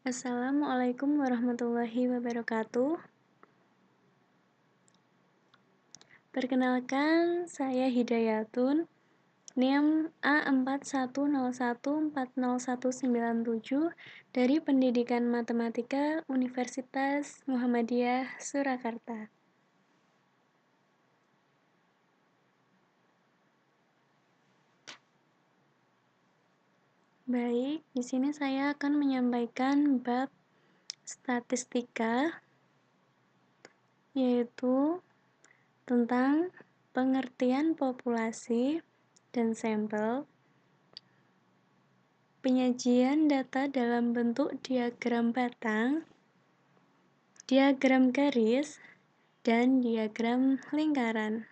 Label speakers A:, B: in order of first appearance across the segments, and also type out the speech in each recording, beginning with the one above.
A: Assalamualaikum warahmatullahi wabarakatuh. Perkenalkan, saya Hidayatun, NIM A4101409197 dari Pendidikan Matematika Universitas Muhammadiyah Surakarta. Baik, di sini saya akan menyampaikan bab statistika, yaitu tentang pengertian populasi dan sampel, penyajian data dalam bentuk diagram batang, diagram garis, dan diagram lingkaran.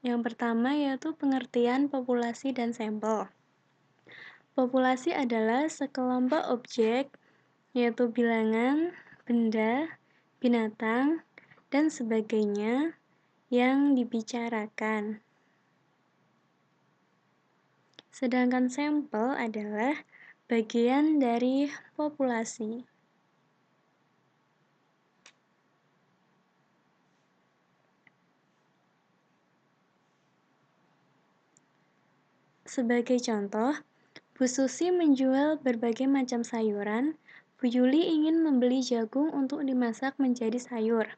A: Yang pertama yaitu pengertian populasi dan sampel. Populasi adalah sekelompok objek, yaitu bilangan, benda, binatang, dan sebagainya yang dibicarakan. Sedangkan sampel adalah bagian dari populasi. Sebagai contoh, Bu Susi menjual berbagai macam sayuran. Bu Yuli ingin membeli jagung untuk dimasak menjadi sayur.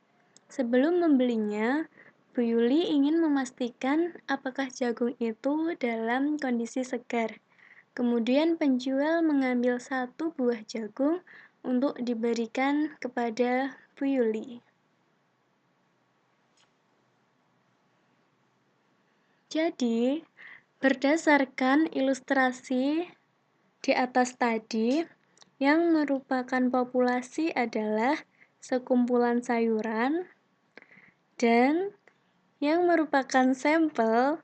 A: Sebelum membelinya, Bu Yuli ingin memastikan apakah jagung itu dalam kondisi segar. Kemudian penjual mengambil satu buah jagung untuk diberikan kepada Bu Yuli. Jadi, berdasarkan ilustrasi di atas tadi, yang merupakan populasi adalah sekumpulan sayuran, dan yang merupakan sampel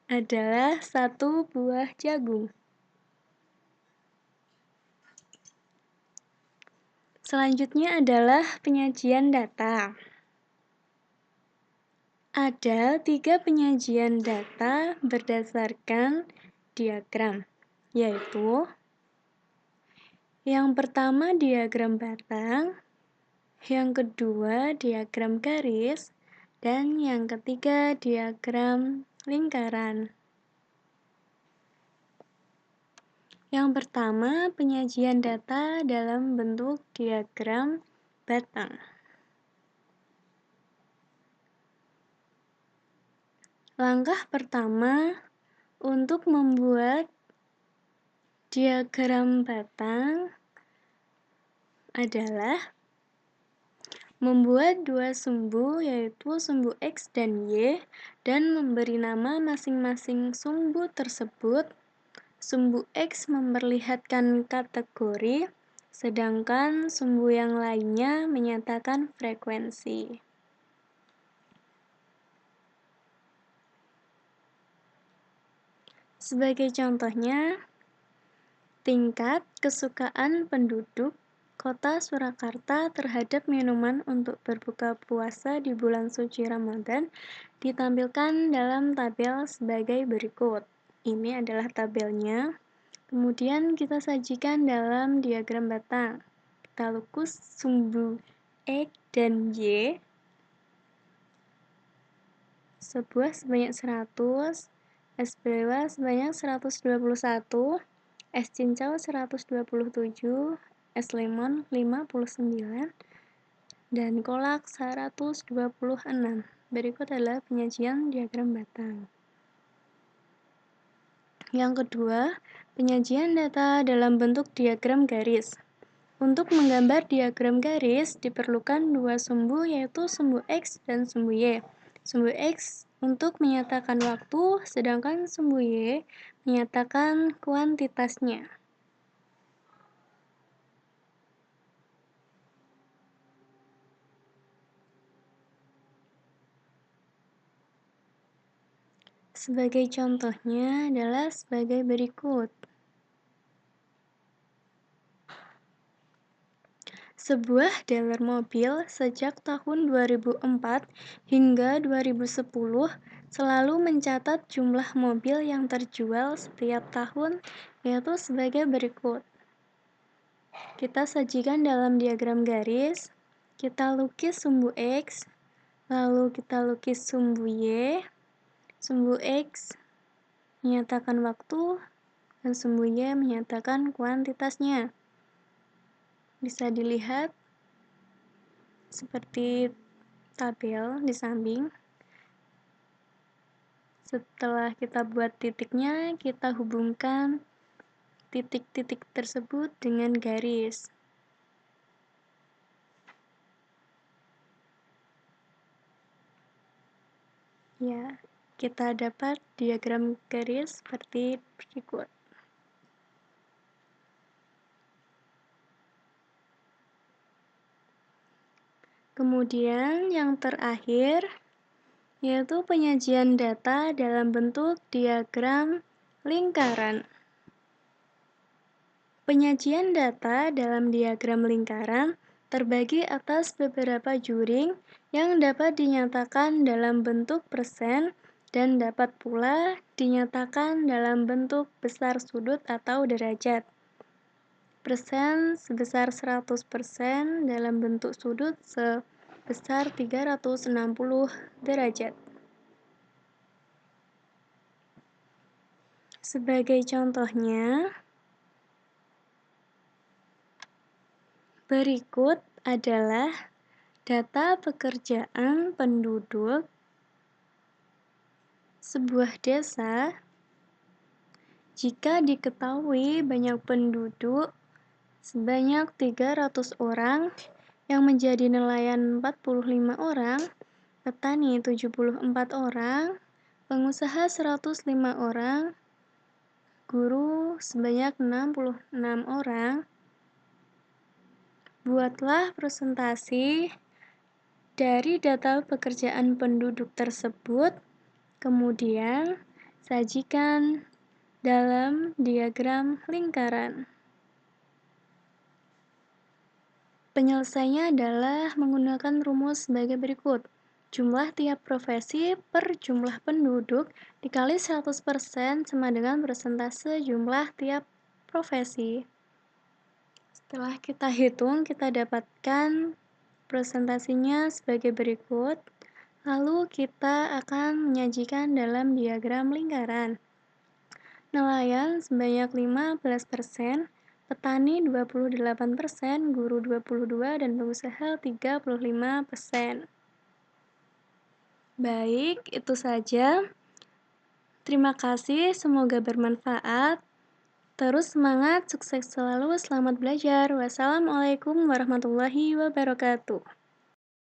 A: adalah satu buah jagung. Selanjutnya adalah penyajian data. Ada 3 penyajian data berdasarkan diagram, yaitu yang pertama diagram batang, yang kedua diagram garis, dan yang ketiga diagram lingkaran. Yang pertama, penyajian data dalam bentuk diagram batang. Langkah pertama untuk membuat diagram batang adalah membuat dua sumbu, yaitu sumbu X dan Y, dan memberi nama masing-masing sumbu tersebut. Sumbu X memperlihatkan kategori, sedangkan sumbu yang lainnya menyatakan frekuensi. Sebagai contohnya, tingkat kesukaan penduduk Kota Surakarta terhadap minuman untuk berbuka puasa di bulan suci Ramadan ditampilkan dalam tabel sebagai berikut. Ini adalah tabelnya. Kemudian kita sajikan dalam diagram batang. Kita lukis sumbu X dan Y. Sebuah sebanyak 100, es belewa sebanyak 121, es cincau 127, es lemon 59, dan kolak 126. Berikut adalah penyajian diagram batang. Yang kedua, penyajian data dalam bentuk diagram garis. Untuk menggambar diagram garis, diperlukan dua sumbu, yaitu sumbu X dan sumbu Y. Sumbu X untuk menyatakan waktu, sedangkan sumbu Y menyatakan kuantitasnya. Sebagai contohnya adalah sebagai berikut. Sebuah dealer mobil sejak tahun 2004 hingga 2010 selalu mencatat jumlah mobil yang terjual setiap tahun, yaitu sebagai berikut. Kita sajikan dalam diagram garis, kita lukis sumbu X, lalu kita lukis sumbu Y. Sumbu X menyatakan waktu, dan sumbu Y menyatakan kuantitasnya. Bisa dilihat seperti tabel di samping. Setelah kita buat titiknya, kita hubungkan titik-titik tersebut dengan garis. Ya, kita dapat diagram garis seperti berikut. Kemudian yang terakhir yaitu penyajian data dalam bentuk diagram lingkaran. Penyajian data dalam diagram lingkaran terbagi atas beberapa juring yang dapat dinyatakan dalam bentuk persen dan dapat pula dinyatakan dalam bentuk besar sudut atau derajat. Persen sebesar 100% dalam bentuk sudut sebesar 360 derajat. Sebagai contohnya, berikut adalah data pekerjaan penduduk sebuah desa. Jika diketahui banyak penduduk sebanyak 300 orang, yang menjadi nelayan 45 orang, petani 74 orang, pengusaha 105 orang, guru sebanyak 66 orang. Buatlah presentasi dari data pekerjaan penduduk tersebut, kemudian sajikan dalam diagram lingkaran. Penyelesaiannya adalah menggunakan rumus sebagai berikut. Jumlah tiap profesi per jumlah penduduk dikali 100% sama dengan persentase jumlah tiap profesi. Setelah kita hitung, kita dapatkan presentasinya sebagai berikut. Lalu kita akan menyajikan dalam diagram lingkaran. Nelayan sebanyak 15%, petani 28%, guru 22%, dan pengusaha 35%. Baik, itu saja. Terima kasih, semoga bermanfaat. Terus semangat, sukses selalu, selamat belajar. Wassalamualaikum warahmatullahi wabarakatuh.